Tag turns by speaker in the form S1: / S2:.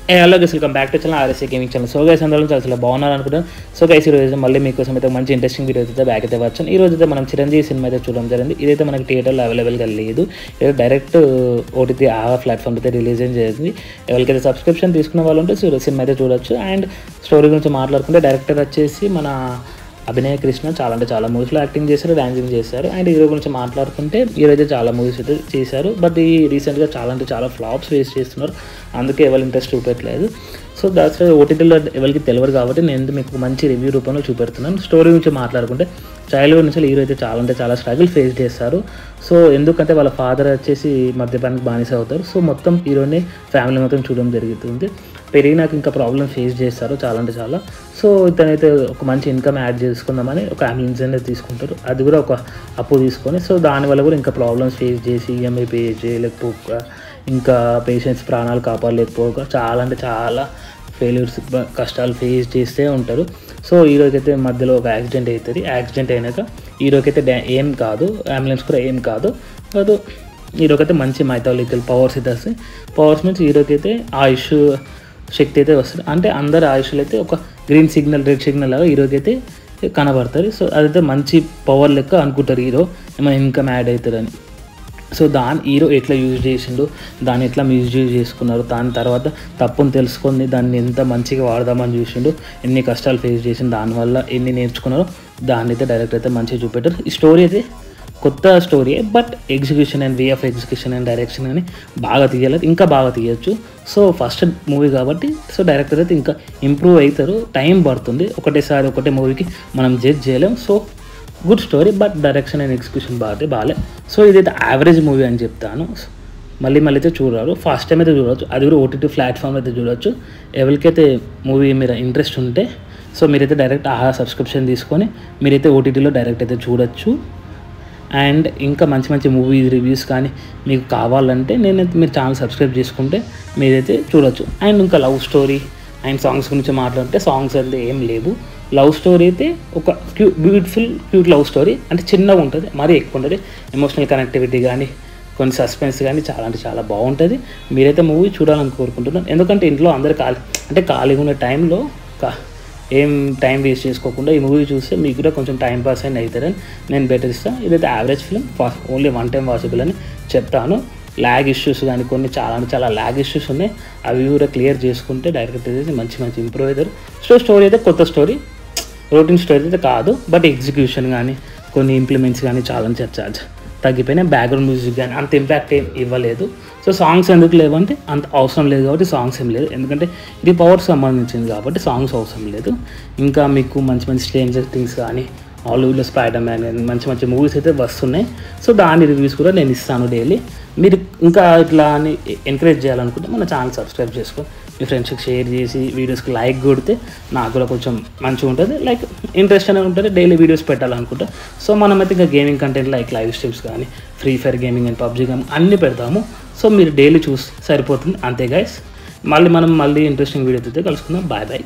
S1: Hello guys, welcome back to channel RSA gaming channel. So guys అందరూ చాలా బాగున్నారు అనుకుంటాను. సో గైస్ ఈరోజు మళ్ళీ మీకోసం అయితే మంచి ఇంట్రెస్టింగ్ వీడియో అయితే బ్యాక్ అయితే వచ్చాను. ఈ రోజు అయితే మనం చిరంజీవి సినిమా అయితే చూడడం జరిగింది. ఇదైతే మనకి థియేటర్లో అవైలబుల్గా లేదు, డైరెక్ట్ ఓటీటీ ప్లాట్ఫామ్ అయితే రిలీజ్ చేసింది. ఎవరికైతే సబ్స్క్రిప్షన్ తీసుకున్న వాళ్ళు ఉంటే సినిమా అయితే చూడొచ్చు. అండ్ స్టోరీ గురించి మాట్లాడుకుంటే డైరెక్టర్ వచ్చేసి మన అభినయ కృష్ణ చాలా అంటే చాలా మూవీస్లో యాక్టింగ్ చేశారు, డాన్సింగ్ చేశారు. అండ్ హీరో గురించి మాట్లాడుకుంటే హీరో అయితే చాలా మూవీస్ అయితే చేశారు. బట్ ఈ రీసెంట్గా చాలా అంటే చాలా ఫ్లాప్స్ ఫేస్ చేస్తున్నారు, అందుకే ఎవరు ఇంట్రెస్ట్ చూపెట్టలేదు. సో దాట్స్ ఓటీటీలో ఎవరికి తెలియదు కాబట్టి నేను మీకు మంచి రివ్యూ రూపంలో చూపెడుతున్నాను. స్టోరీ గురించి మాట్లాడుకుంటే చైల్డ్హుడ్ నుంచి హీరో అయితే చాలా అంటే చాలా స్ట్రగుల్ ఫేస్ చేస్తారు. సో ఎందుకంటే వాళ్ళ ఫాదర్ వచ్చేసి మద్యపానికి బానిస అవుతారు. సో మొత్తం హీరోని ఫ్యామిలీ మొత్తం చూడడం జరుగుతుంది. పెరిగినాక ఇంకా ప్రాబ్లమ్ ఫేస్ చేస్తారు చాలా అంటే చాలా. సో ఇతనైతే ఒక మంచి ఇన్కమ్ యాడ్ చేసుకుందామని ఒక అంబులెన్స్ అనేది తీసుకుంటారు, అది కూడా ఒక అప్పు తీసుకొని. సో దానివల్ల కూడా ఇంకా ప్రాబ్లమ్స్ ఫేస్ చేసి ఈఎంఐ పే చేయలేకపోక, ఇంకా పేషెంట్స్ ప్రాణాలు కాపాడలేకపోక చాలా అంటే చాలా ఫెయిల్యూర్స్ కష్టాలు ఫేస్ చేస్తూ ఉంటారు. సో హీరోకి అయితే మధ్యలో ఒక యాక్సిడెంట్ అవుతుంది. యాక్సిడెంట్ అయినాక హీరోకి అయితే ఏం కాదు, అంబులెన్స్ కూడా ఏం కాదు. హీరోకి అయితే మంచి మైథాలజికల్ పవర్స్ అయితే వస్తాయి. పవర్స్ నుంచి హీరోకి అయితే ఆయుష్ శక్తి అయితే వస్తుంది. అంటే అందరు ఆయుష్లు అయితే ఒక గ్రీన్ సిగ్నల్ రెడ్ సిగ్నల్ లాగా హీరోకి అయితే కనబడతారు. సో అదైతే మంచి పవర్ లెక్క అనుకుంటారు హీరో, ఏమైనా ఇన్కమ్ యాడ్ అవుతారని. సో దాన్ని హీరో ఎట్లా యూజ్ చేసిండు, దాన్ని ఎట్లా మిస్యూజ్ చేసుకున్నారు, దాని తర్వాత తప్పును తెలుసుకొని దాన్ని ఎంత మంచిగా వాడదామని చూసిండు, ఎన్ని కష్టాలు ఫేస్ చేసిండు, దానివల్ల ఎన్ని నేర్చుకున్నారో దాన్ని అయితే డైరెక్టర్ అయితే మంచిగా చూపెట్టారు. ఈ స్టోరీ అయితే కొత్త స్టోరీయే, but execution and way of execution and direction అని బాగా తీయలేదు, ఇంకా బాగా తీయచ్చు. సో ఫస్ట్ మూవీ కాబట్టి సో డైరెక్టర్ అయితే ఇంకా ఇంప్రూవ్ అవుతారు, టైం పడుతుంది. ఒకటేసారి ఒకటే మూవీకి మనం జడ్జ్ చేయలేం. So good story, but direction and execution బాగాలే. సో ఇదైతే యావరేజ్ మూవీ అని చెప్తాను. మళ్ళీ అయితే చూడరు, ఫస్ట్ టైం అయితే చూడవచ్చు, అది కూడా ఓటీటీ ప్లాట్ఫామ్ అయితే చూడవచ్చు. ఎవరికైతే మూవీ మీద ఇంట్రెస్ట్ ఉంటే సో మీరైతే డైరెక్ట్ సబ్స్క్రిప్షన్ తీసుకొని మీరైతే ఓటీటీలో డైరెక్ట్ అయితే చూడొచ్చు. అండ్ ఇంకా మంచి మంచి మూవీ రివ్యూస్ కానీ మీకు కావాలంటే మీరు ఛానల్ సబ్స్క్రైబ్ చేసుకుంటే మీరైతే చూడొచ్చు. అండ్ ఇంకా లవ్ స్టోరీ అండ్ సాంగ్స్ గురించి మాట్లాడితే సాంగ్స్ అయితే ఏం లేవు. లవ్ స్టోరీ అయితే ఒక క్యూట్ లవ్ స్టోరీ, అంటే చిన్నగా ఉంటుంది, మరీ ఎక్కువ ఉంటుంది. ఎమోషనల్ కనెక్టివిటీ కానీ కొన్ని సస్పెన్స్ కానీ చాలా అంటే చాలా బాగుంటుంది. మీరైతే మూవీ చూడాలని కోరుకుంటున్నాను. ఎందుకంటే ఇంట్లో అందరు ఖాళీగా ఉన్న టైంలో ఏం టైం వేస్ట్ చేసుకోకుండా ఈ మూవీ చూస్తే మీకు కూడా కొంచెం టైం పాస్ అయిన అవుతారని నేను బెటర్ ఇస్తాను. ఇదైతే average film, only one time watchable అని చెప్తాను. ల్యాగ్ ఇష్యూస్ కానీ కొన్ని చాలా ల్యాగ్ ఇష్యూస్ ఉన్నాయి, అవి కూడా క్లియర్ చేసుకుంటే డైరెక్ట్ అయితే మంచి ఇంప్రూవ్ అవుతారు. స్టోరీ అయితే కొత్త స్టోరీ, రొటీన్ స్టోరీ అయితే కాదు, బట్ ఎగ్జిక్యూషన్ కానీ కొన్ని ఇంప్లిమెంట్స్ కానీ చాలా తగ్గిపోయినాయి. బ్యాక్గ్రౌండ్ మ్యూజిక్ కానీ అంత ఇంపాక్ట్ ఏం ఇవ్వలేదు. సో సాంగ్స్ ఎందుకు లేవంటే అంత అవసరం లేదు కాబట్టి సాంగ్స్ ఏం లేదు, ఎందుకంటే ఇది పవర్కి సంబంధించింది కాబట్టి సాంగ్స్ అవసరం లేదు. ఇంకా మీకు మంచి స్ట్రేంజర్ థింగ్స్ కానీ హాలీవుడ్లో స్పైడర్ మ్యాన్ కానీ మంచి మూవీస్ అయితే వస్తున్నాయి. సో దాని రివ్యూస్ కూడా నేను ఇస్తాను డైలీ. మీరు ఇంకా ఇట్లా అని ఎంకరేజ్ చేయాలనుకుంటే మన ఛానల్ సబ్స్క్రైబ్ చేసుకొని మీ ఫ్రెండ్స్కి షేర్ చేసి వీడియోస్కి లైక్ కొడితే నాకు కూడా కొంచెం మంచిగా ఉంటుంది, లైక్ ఇంట్రెస్ట్ అనేది ఉంటుంది. Daily videos పెట్టాలనుకుంటా. సో మనమైతే ఇంకా gaming content like live streams కానీ free fire gaming and PUBG game అన్నీ పెడతాము. సో మీరు డైలీ చూసి సరిపోతుంది, అంతే గైస్. మళ్ళీ ఇంట్రెస్టింగ్ వీడియోతో కలుసుకుందాం. బాయ్.